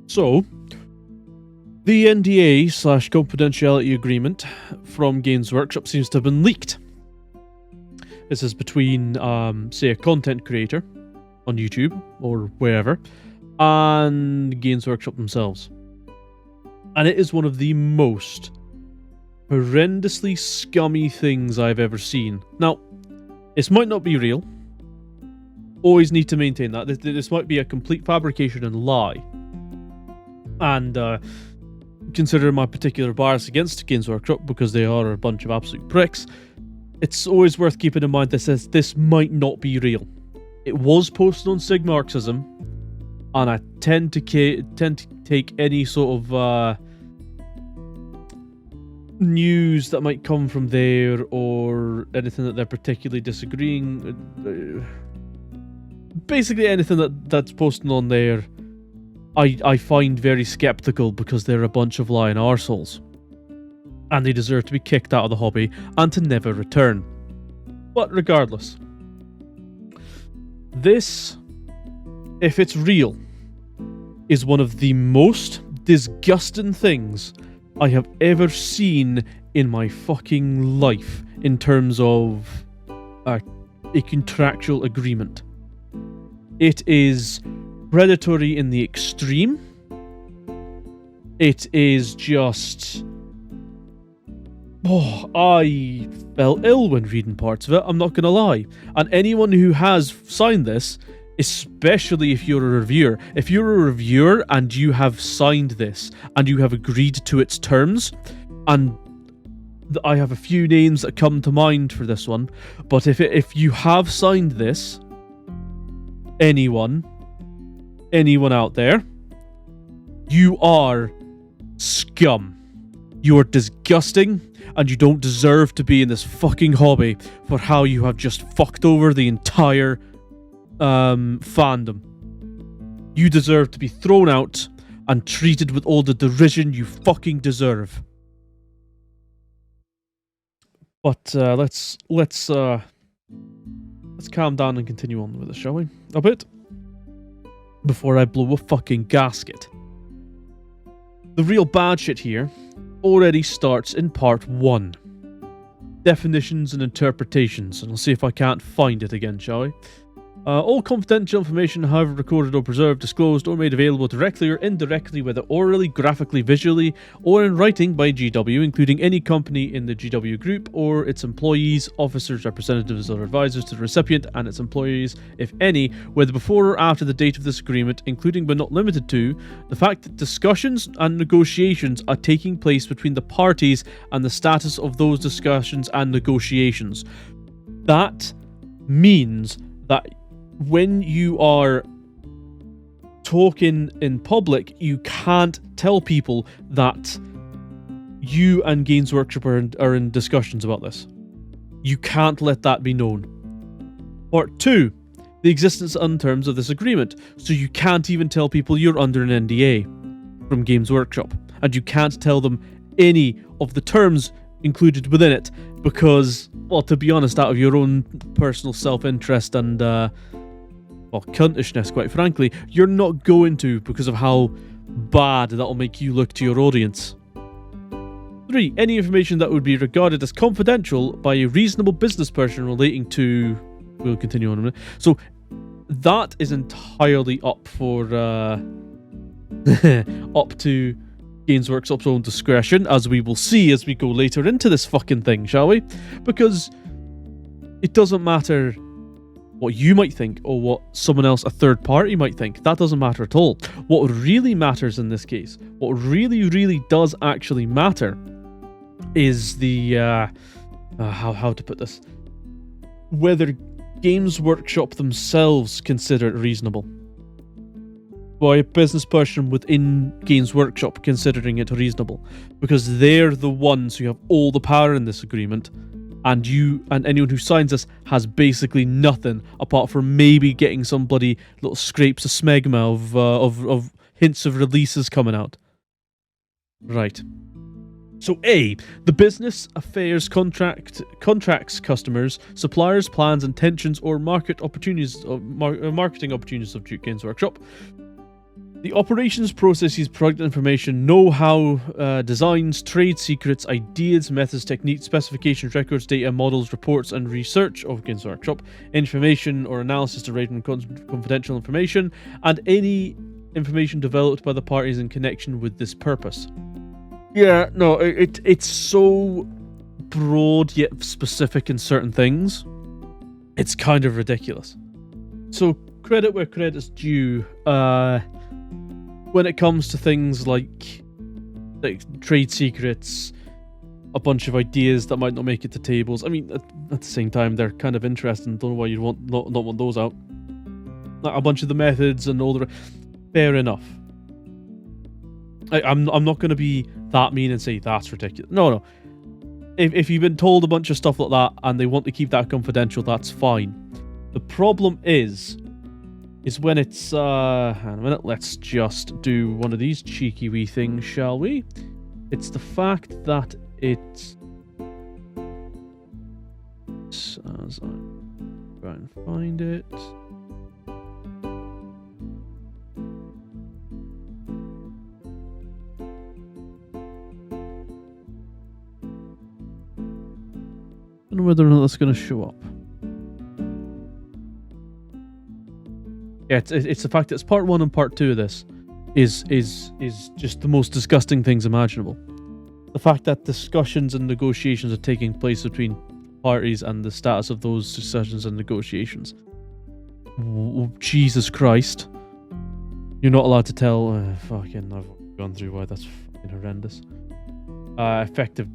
So, the NDA / confidentiality agreement from Games Workshop seems to have been leaked. This is between, say, a content creator on YouTube or wherever, and Games Workshop themselves. And it is one of the most horrendously scummy things I've ever seen. Now, this might not be real. Always need to maintain that. This might be a complete fabrication and lie. And considering my particular bias against Games Workshop, because they are a bunch of absolute pricks, it's always worth keeping in mind that this might not be real. It was posted on Sigmarxism, and I tend to take any sort of news that might come from there, or anything that they're particularly disagreeing, basically anything that's posted on there, I find very skeptical, because they're a bunch of lying arseholes. And they deserve to be kicked out of the hobby and to never return. But regardless, this, if it's real, is one of the most disgusting things I have ever seen in my fucking life in terms of a contractual agreement. It is predatory in the extreme. It is just... Oh, I felt ill when reading parts of it, I'm not gonna lie. And anyone who has signed this, especially if you're a reviewer, if you're a reviewer and you have signed this, and you have agreed to its terms, and I have a few names that come to mind for this one, but if you have signed this, anyone out there, you are scum. You are disgusting, and you don't deserve to be in this fucking hobby for how you have just fucked over the entire fandom. You deserve to be thrown out and treated with all the derision you fucking deserve. But let's calm down and continue on with it, shall we? A bit before I blow a fucking gasket. The real bad shit here already starts in part 1. Definitions and interpretations, and I'll see if I can't find it again, shall we? All confidential information, however recorded or preserved, disclosed, or made available directly or indirectly, whether orally, graphically, visually, or in writing by GW, including any company in the GW group, or its employees, officers, representatives, or advisors to the recipient and its employees, if any, whether before or after the date of this agreement, including but not limited to, the fact that discussions and negotiations are taking place between the parties and the status of those discussions and negotiations. That means that when you are talking in public, you can't tell people that you and Games Workshop are in discussions about this. You can't let that be known. Part 2, the existence and terms of this agreement. So you can't even tell people you're under an NDA from Games Workshop, and you can't tell them any of the terms included within it, because, well, to be honest, out of your own personal self-interest and cuntishness, quite frankly, you're not going to, because of how bad that'll make you look to your audience. 3. Any information that would be regarded as confidential by a reasonable business person relating to... We'll continue on a minute. So, that is entirely up for... up to Games Workshop's own discretion, as we will see as we go later into this fucking thing, shall we? Because it doesn't matter what you might think, or what someone else, a third party, might think. That doesn't matter at all. What really matters in this case, what really does actually matter, is the how to put this, whether Games Workshop themselves consider it reasonable. By a business person within Games Workshop considering it reasonable, because they're the ones who have all the power in this agreement. And you and anyone who signs this has basically nothing apart from maybe getting some bloody little scrapes of smegma of hints of releases coming out. Right. So A, the business affairs contracts customers, suppliers, plans, intentions, or market opportunities, marketing opportunities of Duke Games Workshop. The operations, processes, product information, know-how, designs, trade secrets, ideas, methods, techniques, specifications, records, data, models, reports, and research of Games Workshop, information or analysis derived from confidential information, and any information developed by the parties in connection with this purpose. Yeah, no, it's so broad yet specific in certain things. It's kind of ridiculous. So credit where credit's due. When it comes to things like trade secrets, a bunch of ideas that might not make it to tables. I mean, at the same time, they're kind of interesting. Don't know why you'd not want those out. Like a bunch of the methods and all the. Fair enough. I'm not going to be that mean and say that's ridiculous. No. If you've been told a bunch of stuff like that and they want to keep that confidential, that's fine. The problem is when it's hang on a minute, let's just do one of these cheeky wee things, shall we? It's the fact that it's as I try and find it. I don't know whether or not that's going to show up. Yeah, it's the fact that it's part 1 and part 2 of this is just the most disgusting things imaginable. The fact that discussions and negotiations are taking place between parties and the status of those discussions and negotiations. Jesus Christ. You're not allowed to tell... fucking, I've gone through why that's fucking horrendous. Effective...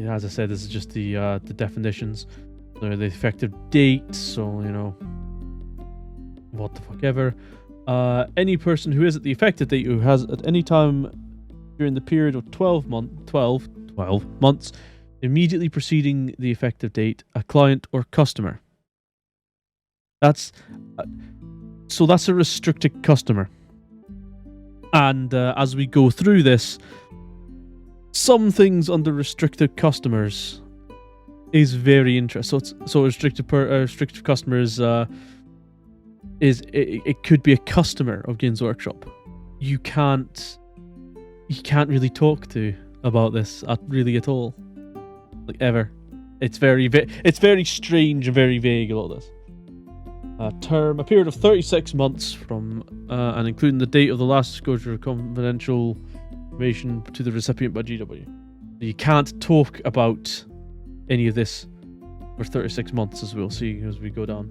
as I said, this is just the definitions. They're the effective date, so, you know... what the fuck ever. Any person who is at the effective date who has at any time during the period of 12 months immediately preceding the effective date, a client or customer. That's so that's a restricted customer. And as we go through this, some things under restricted customers is very interesting. So restricted customers it could be a customer of Games Workshop. You can't really talk to about this really at all, like ever. It's very strange and very vague, a lot of this. A period of 36 months from and including the date of the last disclosure of confidential information to the recipient by GW. You can't talk about any of this for 36 months, as we'll see as we go down.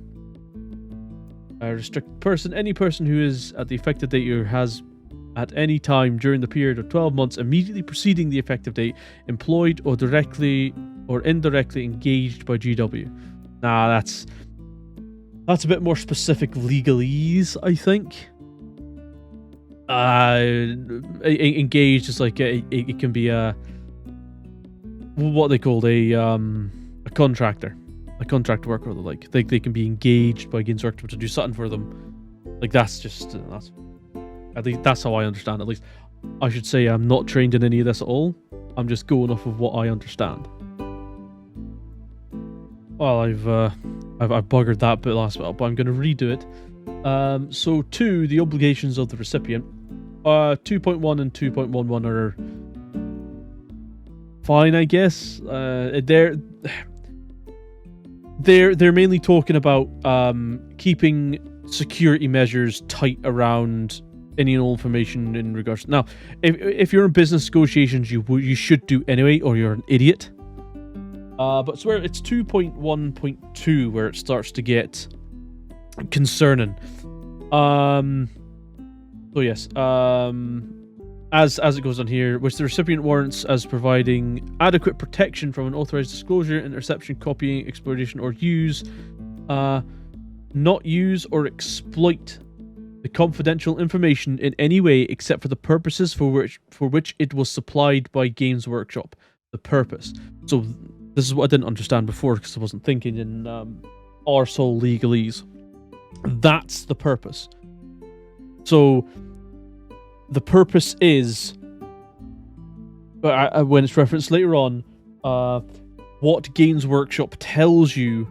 A restricted person, any person who is at the effective date or has at any time during the period of 12 months immediately preceding the effective date employed or directly or indirectly engaged by GW. Nah, that's a bit more specific legalese, I think. Engaged is like it can be a what they called a contractor. A contract worker, like they can be engaged by Games Workshop to do something for them. Like that's at least that's how I understand it. At least I should say I'm not trained in any of this at all. I'm just going off of what I understand. Well, I've buggered that bit last bit up, but I'm going to redo it. So 2, the obligations of the recipient. 2.1 and 2.11 are fine, I guess. They're mainly talking about keeping security measures tight around any and all information in regards. Now, if you're in business negotiations, you should do anyway, or you're an idiot. But it's where it's 2.1.2 where it starts to get concerning. So yes, as it goes on here, which the recipient warrants as providing adequate protection from an authorized disclosure, interception, copying, exploitation, or use, not use or exploit the confidential information in any way except for the purposes for which it was supplied by Games Workshop. The purpose. So this is what I didn't understand before because I wasn't thinking in arsehole legalese. That's the purpose. So the purpose is, when it's referenced later on, what Games Workshop tells you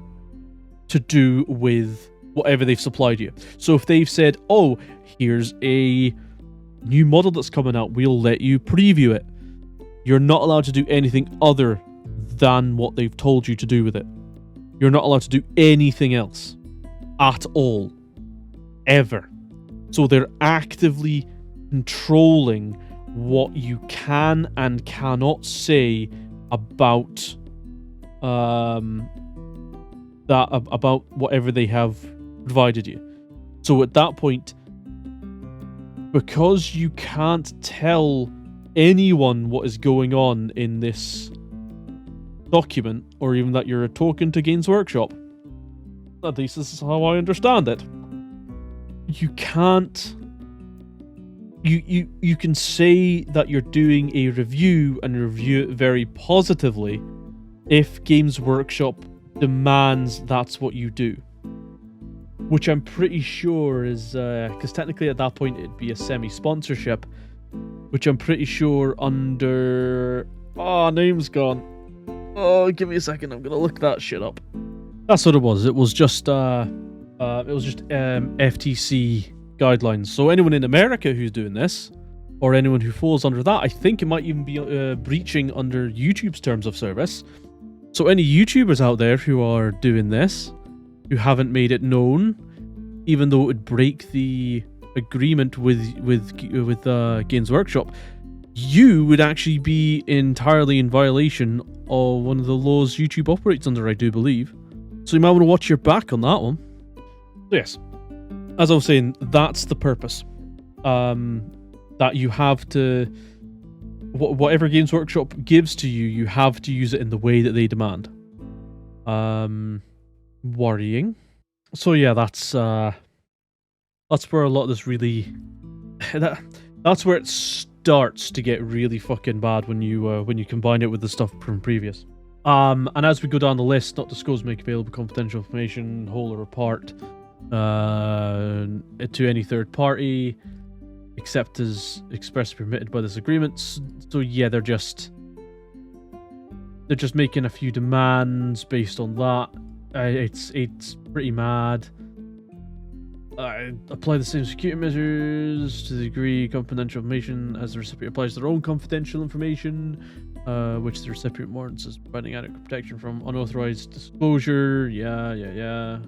to do with whatever they've supplied you. So if they've said, oh, here's a new model that's coming out, we'll let you preview it. You're not allowed to do anything other than what they've told you to do with it. You're not allowed to do anything else at all, ever. So they're actively controlling what you can and cannot say about about whatever they have provided you. So at that point, because you can't tell anyone what is going on in this document, or even that you're talking to Games Workshop, at least this is how I understand it, you can't... You can say that you're doing a review and review it very positively if Games Workshop demands that's what you do. Which I'm pretty sure is... because technically at that point it'd be a semi-sponsorship, which I'm pretty sure under... Oh, name's gone. Oh, give me a second, I'm gonna look that shit up. That's what it was. It was just FTC guidelines. So anyone in America who's doing this, or anyone who falls under that, I think it might even be breaching under YouTube's terms of service. So any YouTubers out there who are doing this, who haven't made it known, even though it would break the agreement with Games Workshop, you would actually be entirely in violation of one of the laws YouTube operates under, I do believe. So you might want to watch your back on that one. So yes, as I was saying, that's the purpose. That you have to... Whatever Games Workshop gives to you, you have to use it in the way that they demand. Worrying. So yeah, that's where a lot of this really... that's where it starts to get really fucking bad when you combine it with the stuff from previous. And as we go down the list, not disclose, make available confidential information, whole or part, to any third party, except as expressly permitted by this agreement. So yeah, they're just making a few demands based on that. It's pretty mad. Apply the same security measures to the degree confidential information as the recipient applies their own confidential information, which the recipient warrants as providing adequate protection from unauthorized disclosure. Yeah.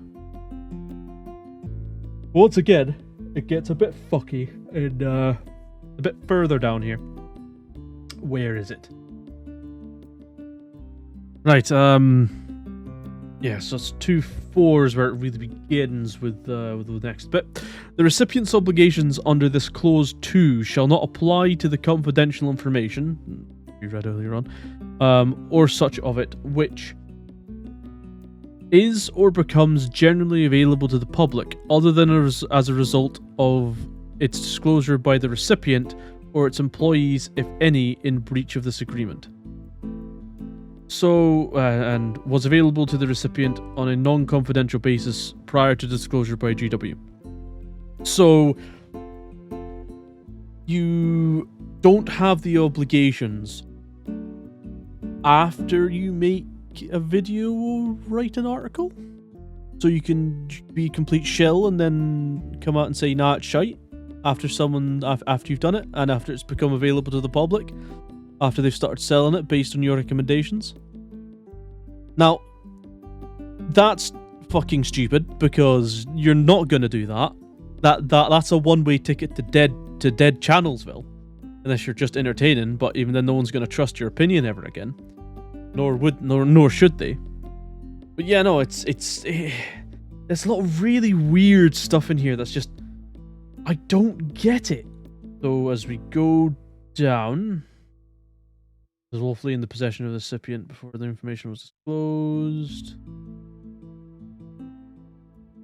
Once again, it gets a bit fucky and a bit further down here. Where is it? Right, yeah, so it's 2.4 is where it really begins with the next bit. The recipient's obligations under this clause 2 shall not apply to the confidential information we read earlier on, or such of it, which is or becomes generally available to the public, other than as a result of its disclosure by the recipient or its employees, if any, in breach of this agreement. So, and was available to the recipient on a non-confidential basis prior to disclosure by GW. So, you don't have the obligations after you make a video or write an article. So you can be complete shill and then come out and say, nah, it's shite, after you've done it, and after it's become available to the public, after they've started selling it based on your recommendations. Now, that's fucking stupid, because you're not gonna do that. That's a one-way ticket to dead Channelsville, unless you're just entertaining. But even then, no one's gonna trust your opinion ever again, nor should they. But yeah, no, there's a lot of really weird stuff in here that's just, I don't get it. So as we go down, was lawfully in the possession of the recipient before the information was disclosed.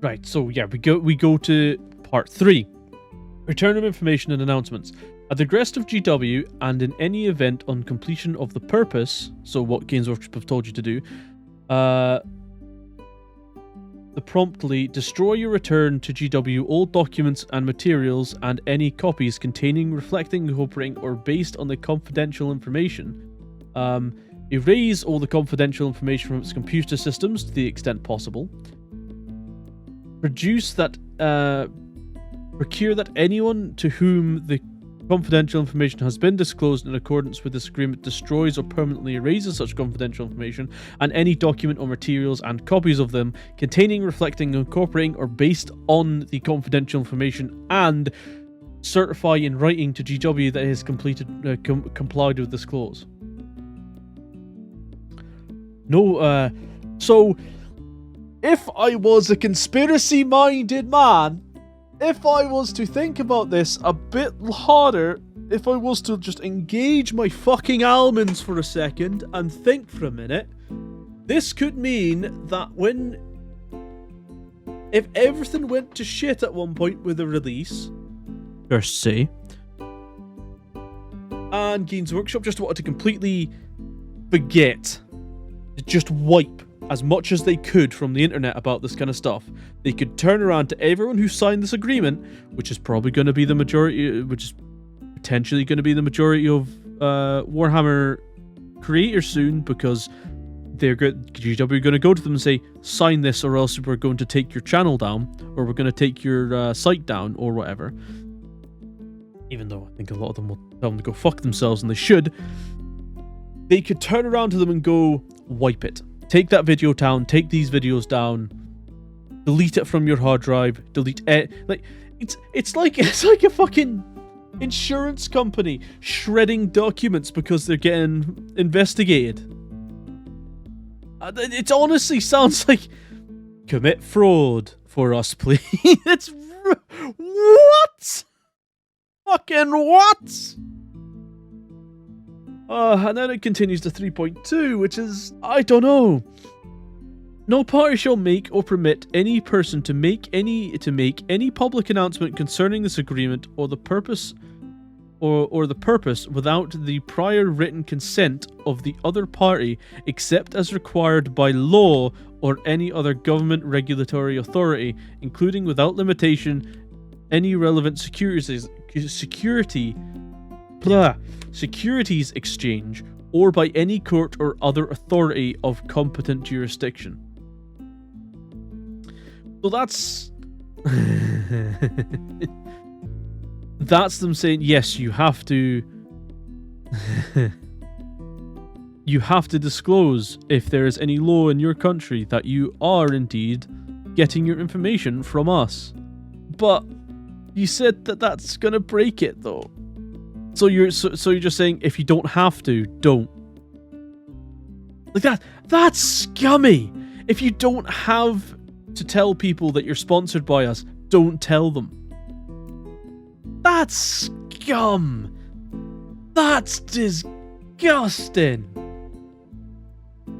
Right, so yeah, we go to part 3. Return of information and announcements. At the request of GW, and in any event on completion of the purpose, so what Games Workshop have told you to do, promptly destroy or return to GW all documents and materials and any copies containing, reflecting, incorporating, or based on the confidential information. Erase all the confidential information from its computer systems to the extent possible. procure that anyone to whom the confidential information has been disclosed in accordance with this agreement destroys or permanently erases such confidential information and any document or materials and copies of them containing, reflecting, incorporating, or based on the confidential information, and certify in writing to GW that it has complied with this clause. No, so if I was a conspiracy-minded man, if I was to think about this a bit harder, if I was to just engage my fucking almonds for a second and think for a minute, this could mean that if everything went to shit at one point with a release, per se, and Games Workshop just wanted to completely forget, just wipe as much as they could from the internet about this kind of stuff, they could turn around to everyone who signed this agreement, which is probably going to be the majority, which is potentially going to be the majority of Warhammer creators soon, because GW are going to go to them and say, sign this or else we're going to take your channel down, or we're going to take your site down, or whatever. Even though I think a lot of them will tell them to go fuck themselves, and they should. They could turn around to them and go, wipe it. Take that video down, take these videos down, delete it from your hard drive, delete it. Like, it's like a fucking insurance company shredding documents because they're getting investigated. It honestly sounds like, commit fraud for us, please. It's what? Fucking what? And then it continues to 3.2, which is, I don't know. No party shall make or permit any person to make any public announcement concerning this agreement or the purpose without the prior written consent of the other party, except as required by law or any other government regulatory authority, including without limitation any relevant securities exchange, or by any court or other authority of competent jurisdiction. So that's that's them saying, yes, you have to disclose if there is any law in your country that you are indeed getting your information from us. But you said that that's gonna break it, though. So you're just saying if you don't have to, don't. Like that's scummy. If you don't have to tell people that you're sponsored by us, don't tell them. That's scum. That's disgusting.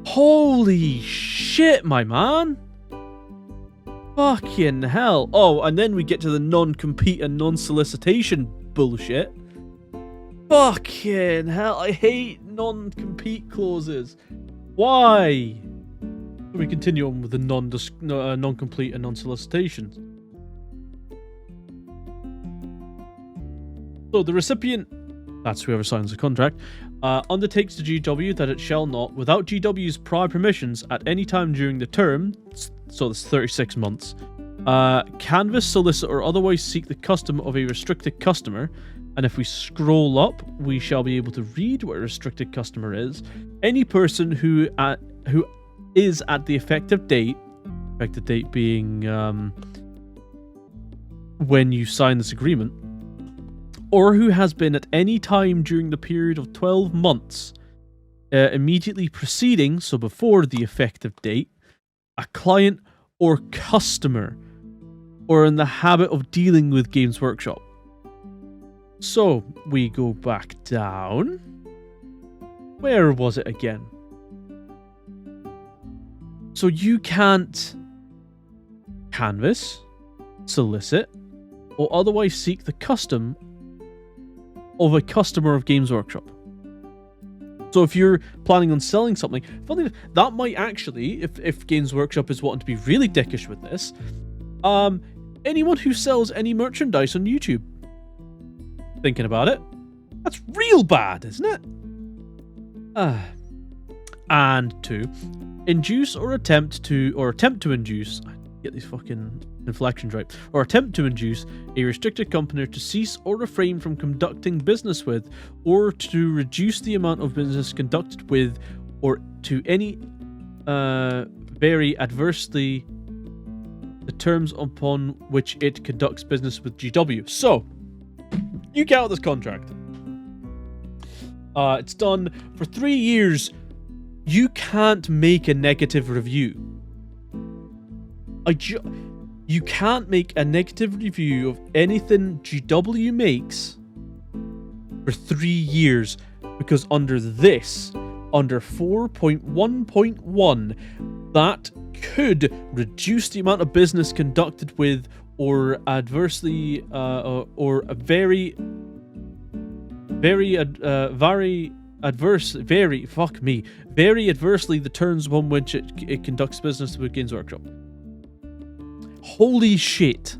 Holy shit, my man. Fucking hell. Oh, and then we get to the non-compete and non-solicitation bullshit. Fucking hell, I hate non-compete clauses. Why? We continue on with the non-complete and non-solicitations. So the recipient, that's whoever signs the contract, undertakes to GW that it shall not, without GW's prior permissions, at any time during the term, so that's 36 months, canvass, solicit, or otherwise seek the custom of a restricted customer. And if we scroll up, we shall be able to read what a restricted customer is. Any person who is at the effective date being when you sign this agreement, or who has been at any time during the period of 12 months immediately preceding, so before the effective date, a client or customer, or in the habit of dealing with Games Workshop. So, we go back down. Where was it again? So you can't canvass, solicit, or otherwise seek the custom of a customer of Games Workshop. So if you're planning on selling something, funny, that might actually, if Games Workshop is wanting to be really dickish with this, anyone who sells any merchandise on YouTube. Thinking about it, that's real bad, isn't it? And 2, induce or attempt to induce. Get these fucking inflections right. Or attempt to induce a restricted company to cease or refrain from conducting business with, or to reduce the amount of business conducted with, or to any vary adversely the terms upon which it conducts business with GW. So, you get out of this contract. It's done for 3 years. You can't make a negative review. You can't make a negative review of anything GW makes for 3 years, because under 4.1.1, that could reduce the amount of business conducted with, or adversely, or very adversely the terms upon which it conducts business with Games Workshop. Holy shit.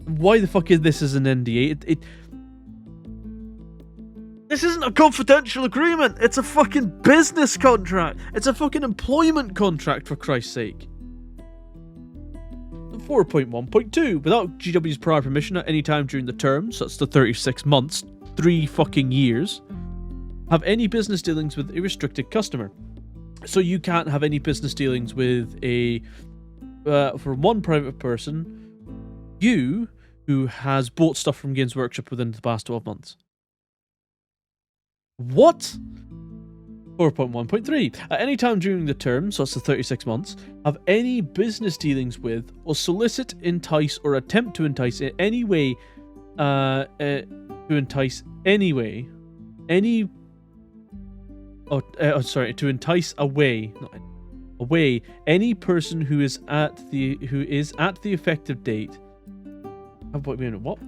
Why the fuck is this as an NDA? This isn't a confidential agreement. It's a fucking business contract. It's a fucking employment contract, for Christ's sake. 4.1.2. Without GW's prior permission at any time during the term, so that's the 36 months, 3 fucking years, have any business dealings with a restricted customer. So you can't have any business dealings with for one private person, you, who has bought stuff from Games Workshop within the past 12 months. What? 4.1.3. At any time during the term, so that's the 36 months, have any business dealings with, or solicit, entice, or attempt to entice in any way, to entice away, any person who is at the effective date. What?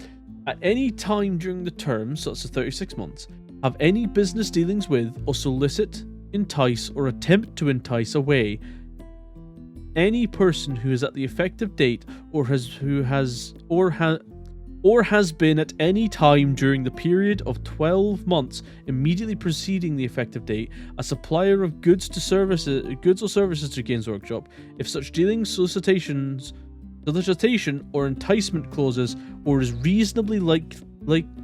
At any time during the term, so that's the 36 months, have any business dealings with, or solicit, entice, or attempt to entice away any person who is at the effective date, or has been at any time during the period of 12 months immediately preceding the effective date a supplier of goods or services to Games Workshop, if such dealings, solicitation or enticement clauses, or is reasonably like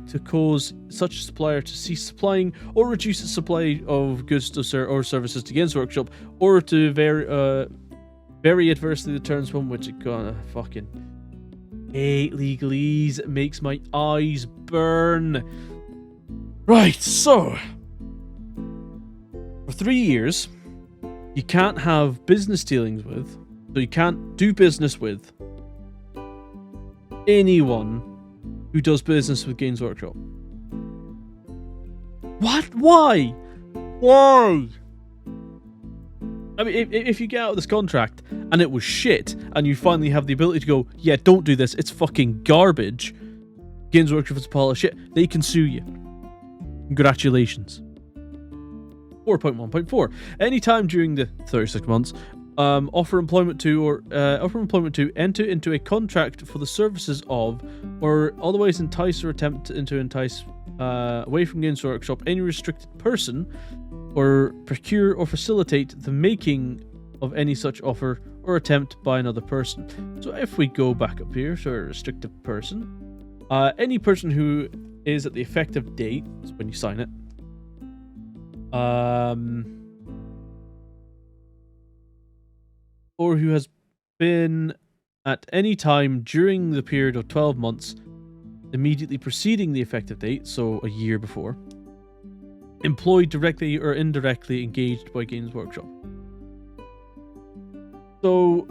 to cause such supplier to cease supplying or reduce its supply of goods or services to Games Workshop, or to very adversely the terms from which it gonna fucking hate legalese. It makes my eyes burn. Right, so for 3 years, you can't have business dealings with, so you can't do business with anyone who does business with Games Workshop. What? Why? Why? I mean, if you get out of this contract and it was shit, and you finally have the ability to go, yeah, don't do this, it's fucking garbage, Games Workshop is a pile of shit, they can sue you. Congratulations. 4.1.4. Anytime during the 36 months, offer employment to, enter into a contract for the services of, or otherwise entice or attempt to entice away from Games Workshop any restricted person, or procure or facilitate the making of any such offer or attempt by another person. So if we go back up here, so a restricted person, any person who is at the effective date, is when you sign it, or who has been at any time during the period of 12 months immediately preceding the effective date, so a year before, employed directly or indirectly engaged by Games Workshop. So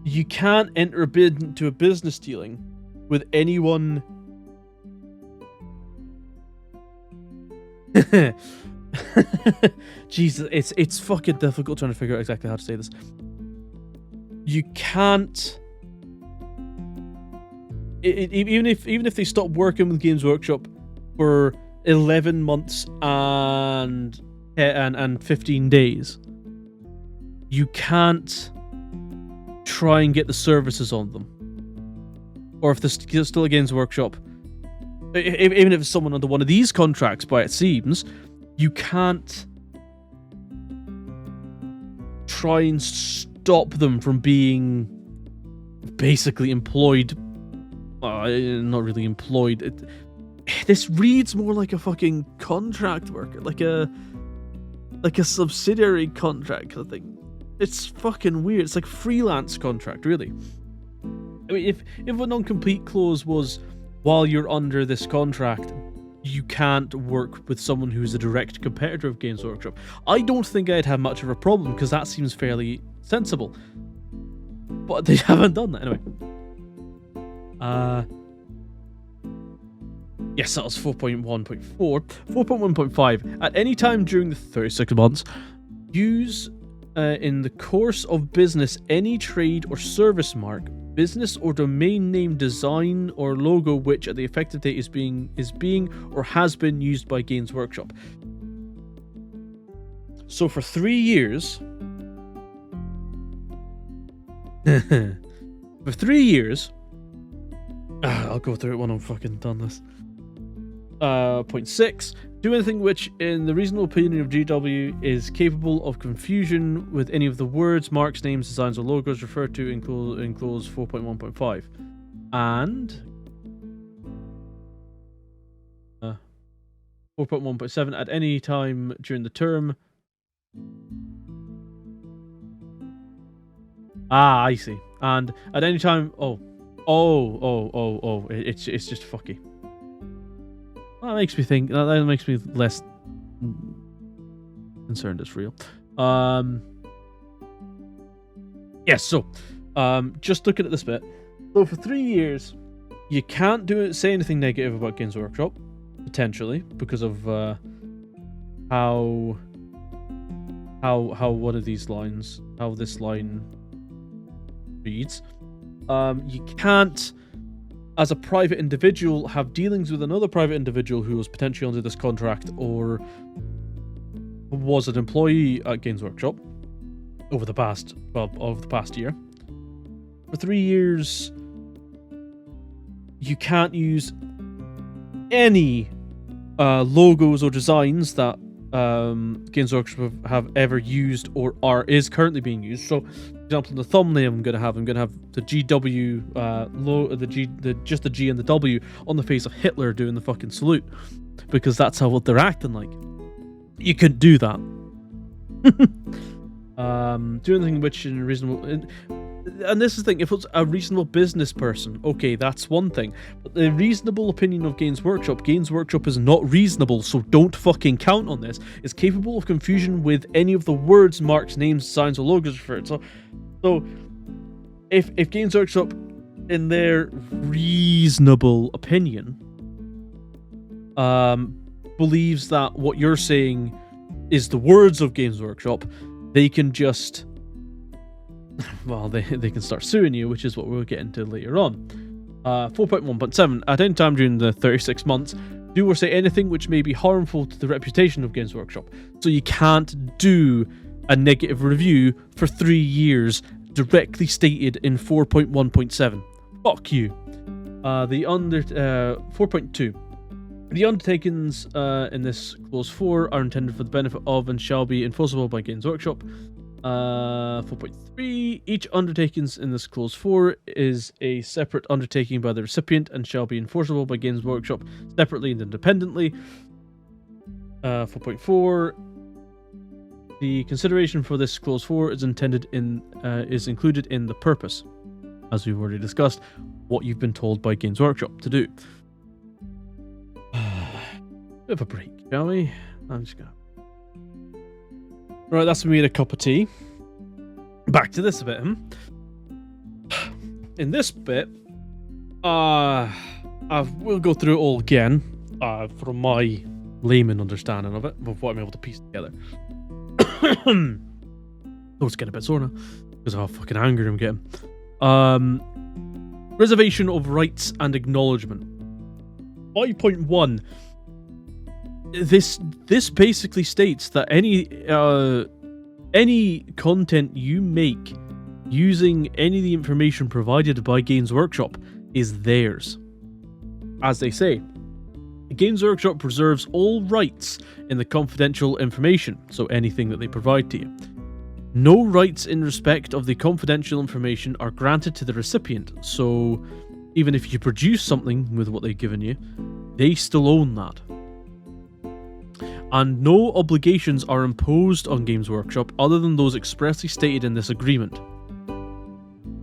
you can't enter a bid into a business dealing with anyone Jesus, it's fucking difficult trying to figure out exactly how to say this. You can't, even if they stop working with Games Workshop for 11 months and 15 days, you can't try and get the services on them. Or if there's still a Games Workshop, even if it's someone under one of these contracts, by it seems, you can't try and stop them from being basically employed. Not really employed. This reads more like a fucking contract worker, like a subsidiary contract kind of thing. It's fucking weird. It's like freelance contract, really. I mean, if a non-compete clause was, while you're under this contract, you can't work with someone who's a direct competitor of Games Workshop, I don't think I'd have much of a problem, because that seems fairly sensible. But they haven't done that. Anyway. Yes, that was 4.1.4. 4.1.5. At any time during the 36 months, use in the course of business any trade or service mark, business or domain name, design or logo which at the effective date is being or has been used by Games Workshop. So for 3 years, for 3 years, I'll go through it when I'm fucking done this. Point 6. Do anything which, in the reasonable opinion of GW, is capable of confusion with any of the words, marks, names, designs, or logos referred to in clause 4.1.5. And 4.1.7. At any time during the term. I see. And at any time. It's just fucky. That makes me think. That makes me less concerned it's real. Yes. So, just looking at this bit. So for 3 years, you can't say anything negative about Games Workshop, potentially, because of how one of these lines, how this line reads. You can't, as a private individual, have dealings with another private individual who was potentially under this contract or was an employee at Games Workshop over the past year. For 3 years, you can't use any logos or designs that Games Workshop have ever used or is currently being used. So, for example, in the thumbnail I'm gonna have the GW just the G and the W on the face of Hitler doing the fucking salute, because that's how what they're acting like. You couldn't do that. Do anything which in a reasonable, and this is the thing, if it's a reasonable business person, okay, that's one thing. But the reasonable opinion of Games Workshop is not reasonable, so don't fucking count on this. Is capable of confusion with any of the words, marks, names, designs, or logos referred. So if Games Workshop, in their reasonable opinion, believes that what you're saying is the words of Games Workshop, they can just, well, they can start suing you, which is what we'll get into later on. 4.1.7. At any time during the 36 months, do or say anything which may be harmful to the reputation of Games Workshop. So you can't do a negative review for 3 years, directly stated in 4.1.7. Fuck you. 4.2. The undertakings in this clause 4 are intended for the benefit of and shall be enforceable by Games Workshop. 4.3. Each undertakings in this clause 4 is a separate undertaking by the recipient and shall be enforceable by Games Workshop separately and independently. 4.4. The consideration for this clause 4 is included in the purpose, as we've already discussed, what you've been told by Games Workshop to do. Bit of a break, shall we? I'm just gonna. Right, that's me and a cup of tea. Back to this a bit. In this bit, we'll go through it all again, from my layman understanding of it, of what I'm able to piece together. Oh, it's getting a bit sore now because of how fucking angry I'm getting. Reservation of rights and acknowledgement. 5.1. This basically states that any content you make using any of the information provided by Games Workshop is theirs. As they say, Games Workshop preserves all rights in the confidential information, so anything that they provide to you. No rights in respect of the confidential information are granted to the recipient. So even if you produce something with what they've given you, they still own that. And no obligations are imposed on Games Workshop other than those expressly stated in this agreement.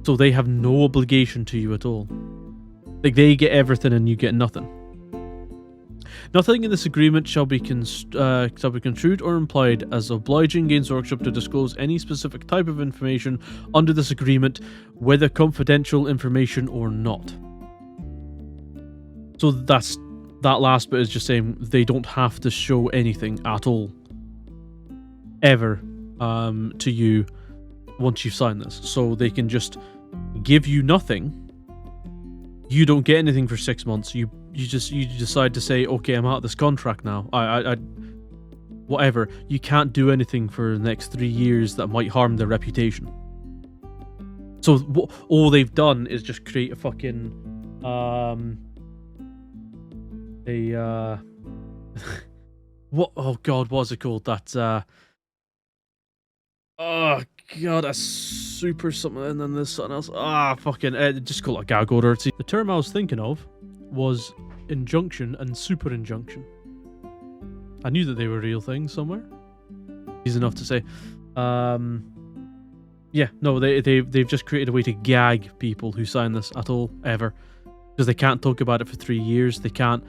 So they have no obligation to you at all. Like, they get everything and you get nothing. Nothing in this agreement shall be construed or implied as obliging Games Workshop to disclose any specific type of information under this agreement, whether confidential information or not. So that last bit is just saying they don't have to show anything at all, ever, to you once you've signed this. So they can just give you nothing. You don't get anything for 6 months. You decide to say, okay, I'm out of this contract now. I whatever. You can't do anything for the next 3 years that might harm their reputation. So all they've done is just create a fucking what? Oh god, what's it called? That oh god, a super something, and then there's something else. Just call it a gag order. See, the term I was thinking of was injunction and super injunction. I knew that they were real things somewhere. Easy enough to say. Yeah, no, they've just created a way to gag people who sign this at all, ever. Because they can't talk about it for 3 years. They can't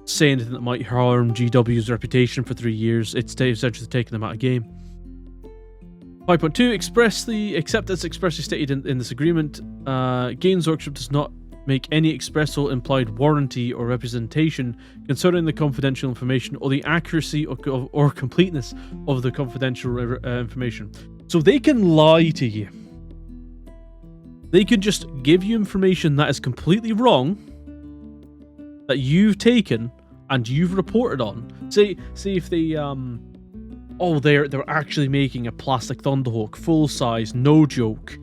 say anything that might harm GW's reputation for 3 years. It's essentially taking them out of game. 5.2, except as expressly stated in this agreement, Games Workshop does not make any express or implied warranty or representation concerning the confidential information or the accuracy or completeness of the confidential information. So they can lie to you. They can just give you information that is completely wrong, that you've taken and you've reported on. Say if they they're actually making a plastic Thunderhawk, full size, no joke.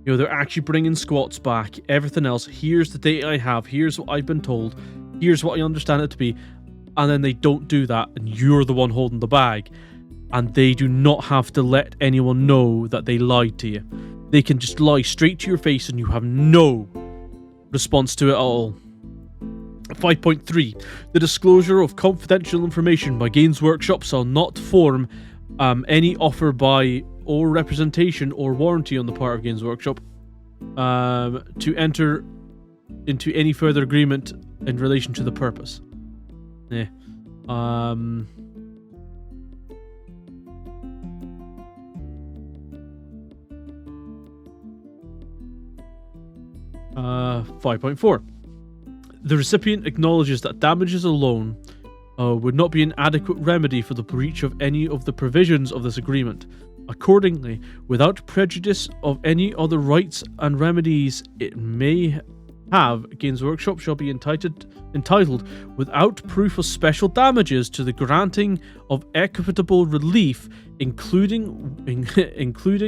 You know, they're actually bringing squats back, everything else. Here's the data I have. Here's what I've been told. Here's what I understand it to be. And then they don't do that, and you're the one holding the bag. And they do not have to let anyone know that they lied to you. They can just lie straight to your face, and you have no response to it at all. 5.3. The disclosure of confidential information by Games Workshop shall not form any offer by or representation or warranty on the part of Games Workshop to enter into any further agreement in relation to the purpose. 5.4. The recipient acknowledges that damages alone would not be an adequate remedy for the breach of any of the provisions of this agreement. Accordingly, without prejudice of any other rights and remedies it may have, Games Workshop shall be entitled without proof of special damages to the granting of equitable relief, including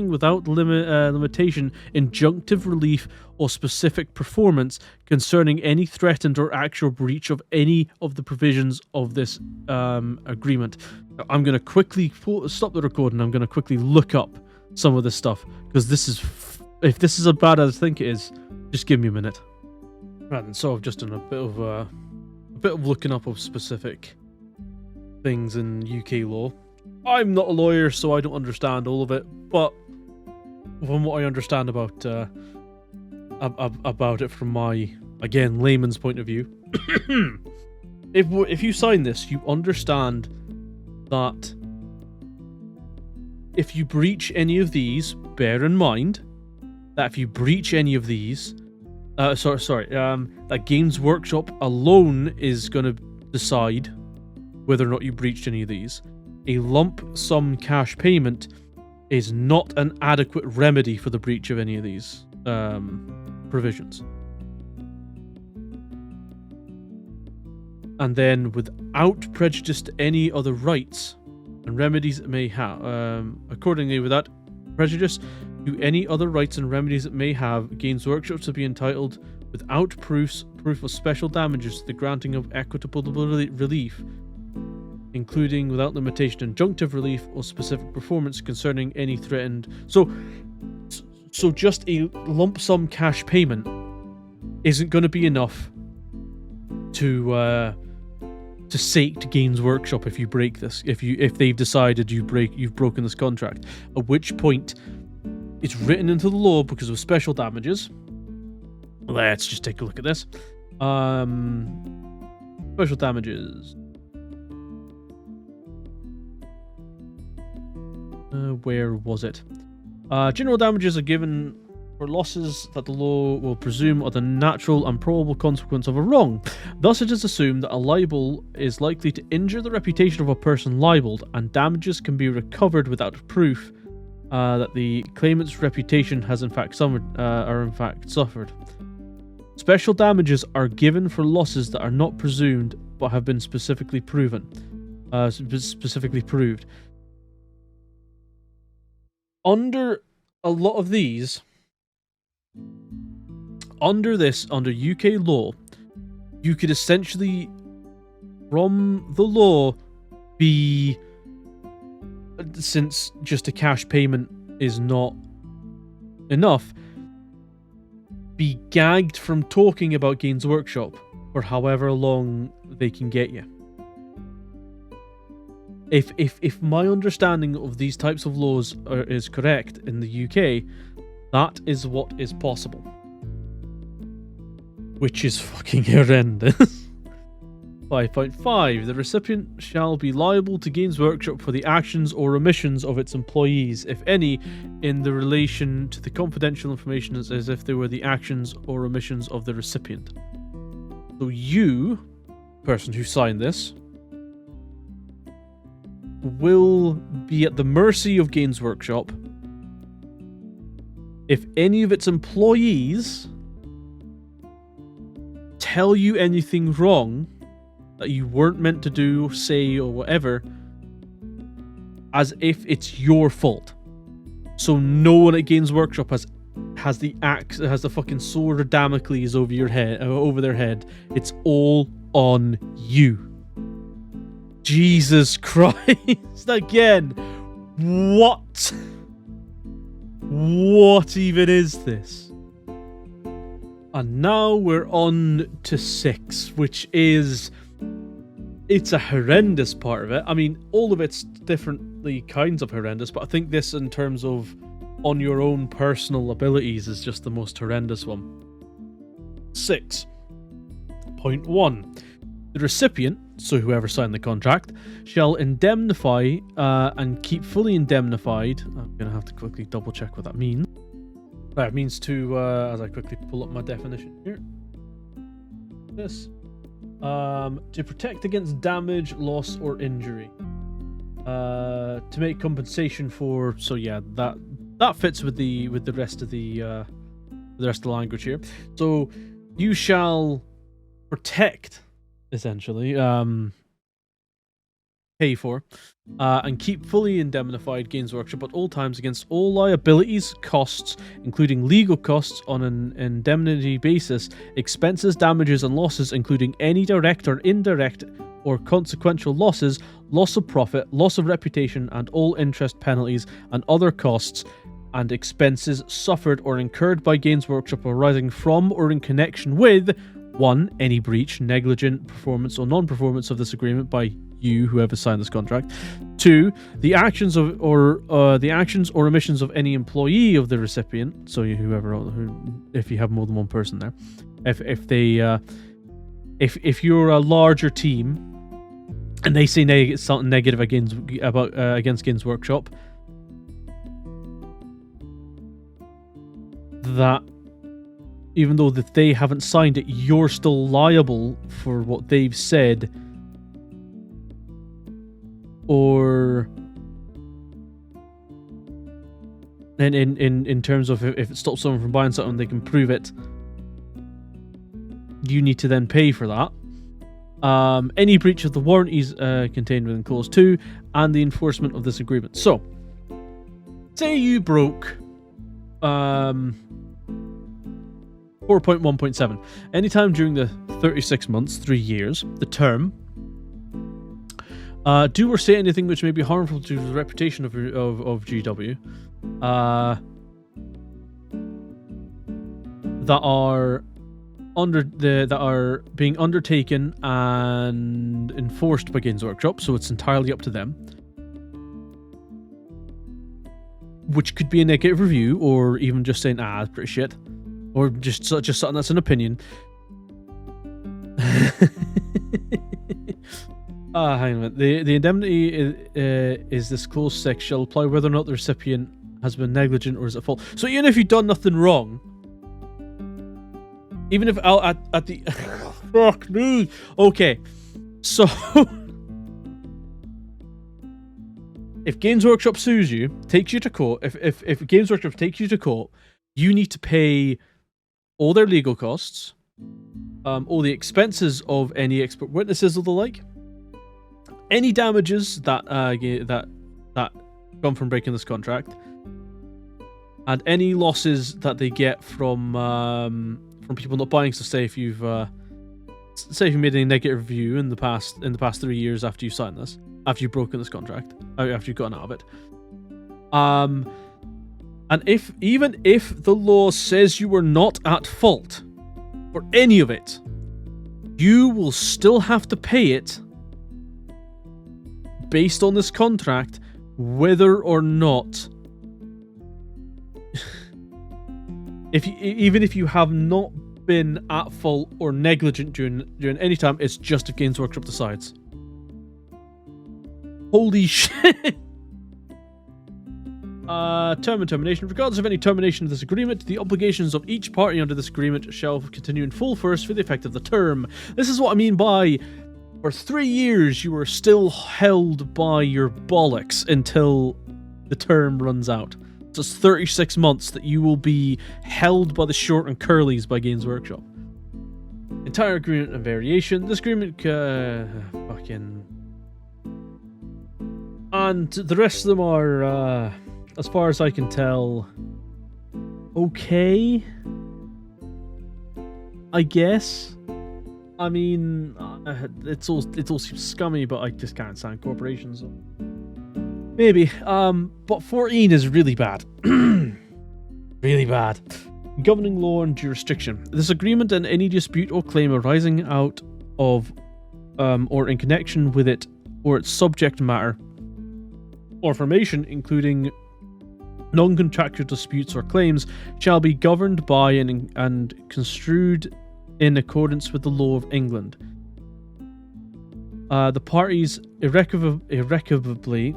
without limitation injunctive relief or specific performance concerning any threatened or actual breach of any of the provisions of this agreement. I'm going to quickly stop the recording. I'm going to quickly look up some of this stuff, because if this is as bad as I think it is, just give me a minute. Right, and so I've just done a bit of looking up of specific things in UK law. I'm not a lawyer, so I don't understand all of it, but from what I understand about it from my, again, layman's point of view, if you sign this, you understand that if you breach any of these, bear in mind that if you breach any of these, that Games Workshop alone is going to decide whether or not you breached any of these. A lump sum cash payment is not an adequate remedy for the breach of any of these provisions. And then, without prejudice to any other rights and remedies it may have, accordingly, without prejudice to any other rights and remedies it may have, Games Workshop to be entitled, without proof of special damages, to the granting of equitable relief including without limitation injunctive relief or specific performance concerning any threatened. So just a lump sum cash payment isn't going to be enough to sate Games Workshop if you break this. If they've decided you've broken this contract, at which point it's written into the law because of special damages. Let's just take a look at this. Special damages. Where was it? General damages are given for losses that the law will presume are the natural and probable consequence of a wrong. Thus, it is assumed that a libel is likely to injure the reputation of a person libeled, and damages can be recovered without proof that the claimant's reputation has in fact suffered. Special damages are given for losses that are not presumed but have been specifically proved. Under a lot of these, under UK law, you could essentially, from the law, be, since just a cash payment is not enough, be gagged from talking about Games Workshop for however long they can get you. If my understanding of these types of laws is correct in the UK, that is what is possible. Which is fucking horrendous. 5.5. The recipient shall be liable to Games Workshop for the actions or omissions of its employees, if any, in the relation to the confidential information as if they were the actions or omissions of the recipient. So you, person who signed this, will be at the mercy of Games Workshop if any of its employees tell you anything wrong that you weren't meant to do, say, or whatever, as if it's your fault. So no one at Games Workshop has the fucking sword of Damocles over your head, over their head. It's all on you. Jesus Christ! Again, what? What even is this? And now we're on to 6, which is... It's a horrendous part of it. I mean, all of it's differently kinds of horrendous, but I think this, in terms of on your own personal abilities, is just the most horrendous one. 6.1. The recipient, so whoever signed the contract, shall indemnify and keep fully indemnified. I'm going to have to quickly double check what that means. It means to, as I quickly pull up my definition here. This. To protect against damage, loss, or injury. To make compensation for. So yeah, that fits with the rest of the language here. So you shall protect, essentially, pay for, and keep fully indemnified Games Workshop at all times against all liabilities, costs, including legal costs on an indemnity basis, expenses, damages, and losses, including any direct or indirect or consequential losses, loss of profit, loss of reputation, and all interest, penalties, and other costs and expenses suffered or incurred by Games Workshop arising from or in connection with 1. Any breach, negligent performance, or non-performance of this agreement by you, whoever signed this contract. 2. The actions or omissions of any employee of the recipient. So if you have more than one person there, if you're a larger team and they say something negative against Games Workshop, that even though that they haven't signed it, you're still liable for what they've said. Or in terms of if it stops someone from buying something, they can prove it. You need to then pay for that. Any breach of the warranties contained within Clause 2 and the enforcement of this agreement. So, say you broke 4.1.7. Anytime during the 36 months, 3 years, the term, Do or say anything which may be harmful to the reputation of GW. That are being undertaken and enforced by Games Workshop, so it's entirely up to them. Which could be a negative review, or even just saying, it's pretty shit, or just something that's an opinion. Hang on a minute. The indemnity is this clause 6 shall apply whether or not the recipient has been negligent or is at fault. So even if you've done nothing wrong, even if at the fuck me. Okay, so if Games Workshop sues you, takes you to court, if Games Workshop takes you to court, you need to pay all their legal costs, all the expenses of any expert witnesses or the like, any damages that come from breaking this contract, and any losses that they get from people not buying. So say if you've made a negative review in the past 3 years after you signed this, after you've broken this contract, after you've gotten out of it, and even if the law says you were not at fault for any of it, you will still have to pay it based on this contract, whether or not, even if you have not been at fault or negligent during any time. It's just if Games Workshop decides. Holy shit! Term and termination. Regardless of any termination of this agreement, the obligations of each party under this agreement shall continue in full force for the effect of the term. This is what I mean by, for 3 years you are still held by your bollocks until the term runs out. So it's 36 months that you will be held by the short and curlies by Games Workshop. Entire agreement and variation. This agreement, fucking... And the rest of them are, as far as I can tell, okay, I guess. I mean, it all seems scummy, but I just can't stand corporations. So. Maybe. But 14 is really bad. Really bad. Governing law and jurisdiction. This agreement and any dispute or claim arising out of, or in connection with it, or its subject matter, or formation, including non-contractual disputes or claims, shall be governed by and construed in accordance with the law of England. The parties irrevocably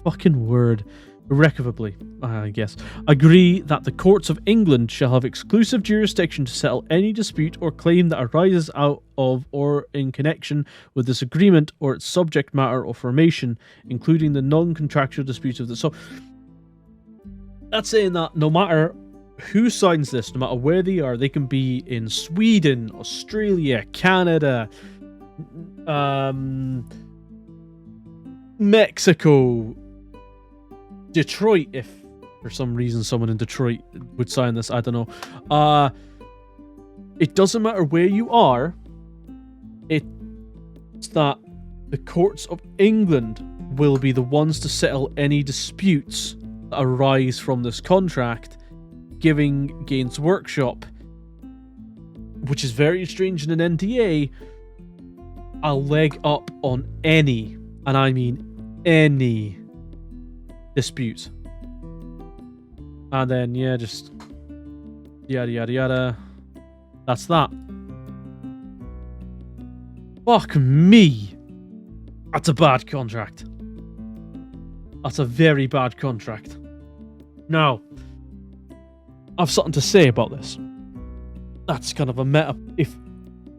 fucking word irrevocably, I guess, agree that the courts of England shall have exclusive jurisdiction to settle any dispute or claim that arises out of or in connection with this agreement or its subject matter or formation, including the non-contractual disputes of the... So, that's saying that no matter who signs this, no matter where they are, they can be in Sweden, Australia, Canada, Mexico, Detroit, if for some reason someone in Detroit would sign this, I don't know. It doesn't matter where you are, it's that the courts of England will be the ones to settle any disputes that arise from this contract, giving Games Workshop, which is very strange in an NDA, a leg up on any, and I mean any, dispute. And then, yeah, just yada yada yada. That's that. Fuck me. That's a bad contract. That's a very bad contract. Now, I've something to say about this. That's kind of a meta. If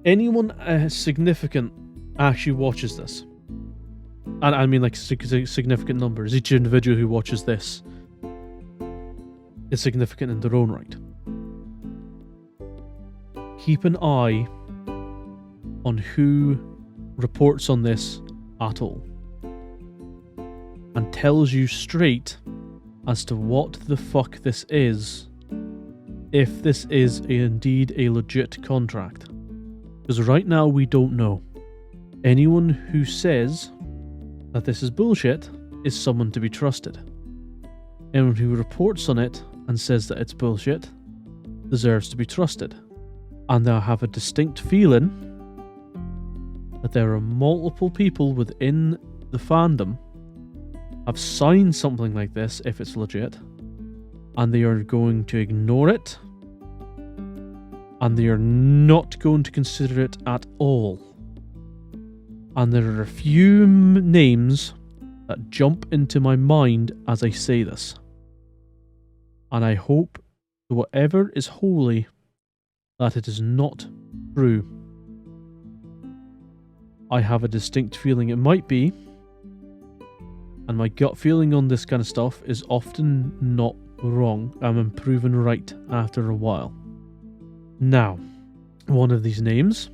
anyone significant actually watches this, and I mean like significant numbers, each individual who watches this is significant in their own right. Keep an eye on who reports on this at all and tells you straight as to what the fuck this is, if this is indeed a legit contract. Because right now we don't know. anyone who says that this is bullshit is someone to be trusted. Anyone who reports on it and says that it's bullshit deserves to be trusted. And I have a distinct feeling that there are multiple people within the fandom have signed something like this if it's legit, and they are going to ignore it, and they are not going to consider it at all. And there are a few names that jump into my mind as I say this. And I hope that whatever is holy, that it is not true. I have a distinct feeling it might be, and my gut feeling on this kind of stuff is often not wrong. I'm proven right after a while. Now, one of these names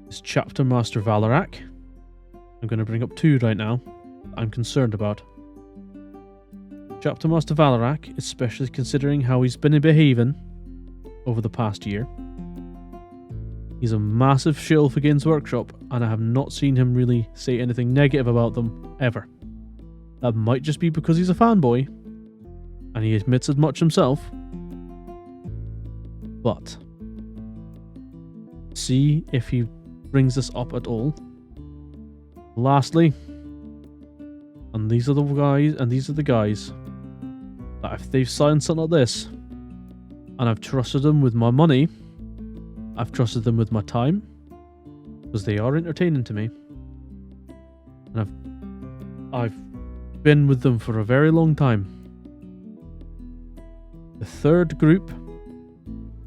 is Chapter Master Valarak. I'm going to bring up two right now I'm concerned about. Chapter Master Valarak, especially considering how he's been behaving over the past year. He's a massive shill for Games Workshop, and I have not seen him really say anything negative about them, ever. That might just be because he's a fanboy, and he admits as much himself. But see if he brings this up at all. Lastly, and these are the guys that if they've signed something like this, and I've trusted them with my money, I've trusted them with my time, because they are entertaining to me, and I've been with them for a very long time. The third group,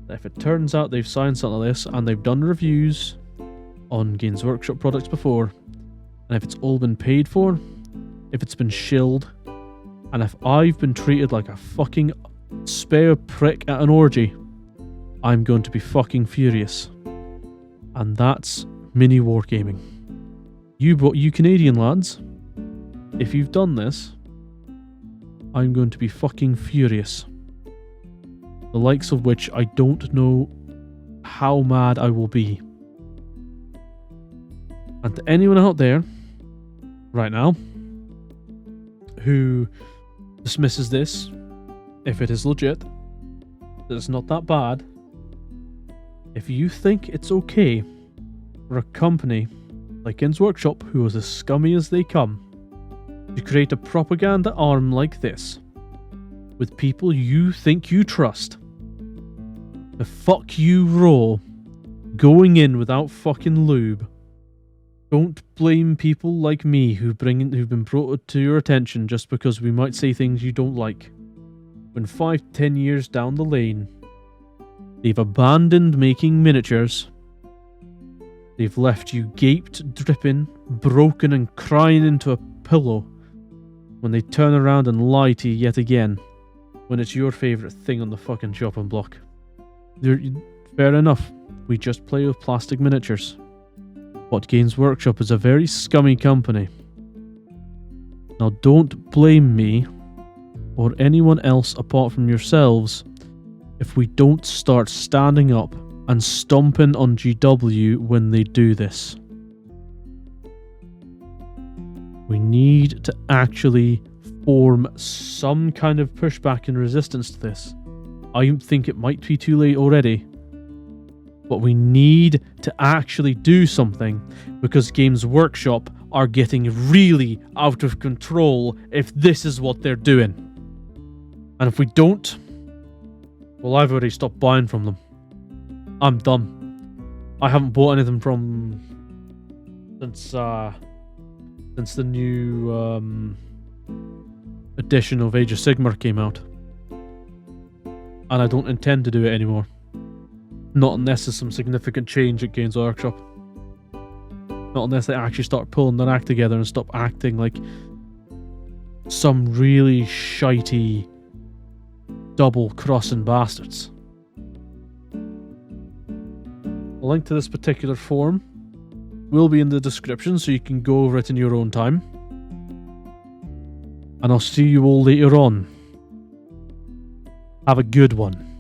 if it turns out they've signed something like this and they've done reviews on Games Workshop products before, and if it's all been paid for, if it's been shilled, and if I've been treated like a fucking spare prick at an orgy, I'm going to be fucking furious. And that's mini wargaming. You Canadian lads, if you've done this, I'm going to be fucking furious. The likes of which I don't know how mad I will be. And to anyone out there, right now, who dismisses this, if it is legit, that it's not that bad, if you think it's okay for a company like Games Workshop, who is as scummy as they come, to create a propaganda arm like this, with people you think you trust, to fuck you raw, going in without fucking lube, don't blame people like me who've been brought to your attention just because we might say things you don't like. When 5-10 years down the lane, they've abandoned making miniatures. They've left you gaped, dripping, broken and crying into a pillow when they turn around and lie to you yet again when it's your favourite thing on the fucking chopping block. Fair enough, we just play with plastic miniatures. But Games Workshop is a very scummy company. Now don't blame me or anyone else apart from yourselves if we don't start standing up and stomping on GW when they do this. We need to actually form some kind of pushback and resistance to this. I think it might be too late already, but we need to actually do something because Games Workshop are getting really out of control if this is what they're doing. And if we don't, well, I've already stopped buying from them. I'm done. I haven't bought anything from since the new edition of Age of Sigmar came out. And I don't intend to do it anymore. Not unless there's some significant change at Games Workshop. Not unless they actually start pulling their act together and stop acting like some really shitey double-crossing bastards. A link to this particular forum will be in the description so you can go over it in your own time. And I'll see you all later on. Have a good one.